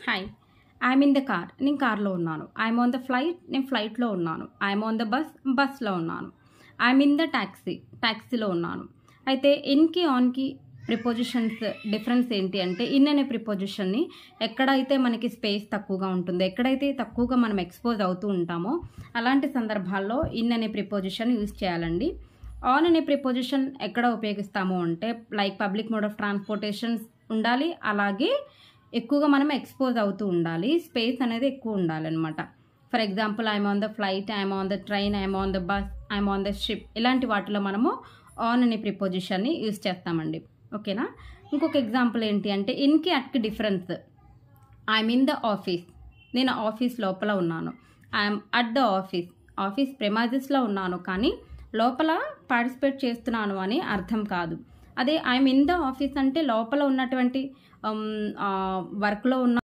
Hi, I'm in the car, నేను కార్లో ఉన్నాను. ఐఎమ్ ఆన్ ద ఫ్లైట్, నేను ఫ్లైట్లో ఉన్నాను. ఐఎమ్ ఆన్ ద బస్, బస్లో ఉన్నాను. ఐఎమ్ ఇన్ ద ట్యాక్సీ, ట్యాక్సీలో ఉన్నాను. అయితే ఇన్కి ఆన్కి ప్రిపోజిషన్స్ డిఫరెన్స్ ఏంటి అంటే, ఇన్ అనే ప్రిపోజిషన్ని ఎక్కడైతే మనకి స్పేస్ తక్కువగా ఉంటుందో, ఎక్కడైతే తక్కువగా మనం ఎక్స్పోజ్ అవుతూ ఉంటామో అలాంటి సందర్భాల్లో ఇన్ అనే ప్రిపోజిషన్ యూజ్ చేయాలండి. ఆన్ అనే ప్రిపోజిషన్ ఎక్కడ ఉపయోగిస్తాము అంటే, like public mode of transportations ఉండాలి, అలాగే ఎక్కువగా మనం ఎక్స్పోజ్ అవుతూ ఉండాలి, స్పేస్ అనేది ఎక్కువ ఉండాలన్నమాట. For example, I'm on the flight, I'm on the train, I'm on the bus, I'm on the ship, ఇలాంటి వాటిలో మనము ఆన్ అనే ప్రిపోజిషన్ని యూజ్ చేస్తామండి. ఓకేనా. ఇంకొక ఎగ్జాంపుల్ ఏంటి అంటే, ఇన్కి అట్కి difference. I'm in the office, నేను ఆఫీస్ లోపల ఉన్నాను. I'm at the office, office ప్రెమైజెస్లో ఉన్నాను, కానీ లోపల పార్టిసిపేట్ చేస్తున్నాను అని అర్థం కాదు. అదే ఐఎమ్ ఇన్ ద ఆఫీస్ అంటే లోపల ఉన్నటువంటి వర్క్లో ఉన్న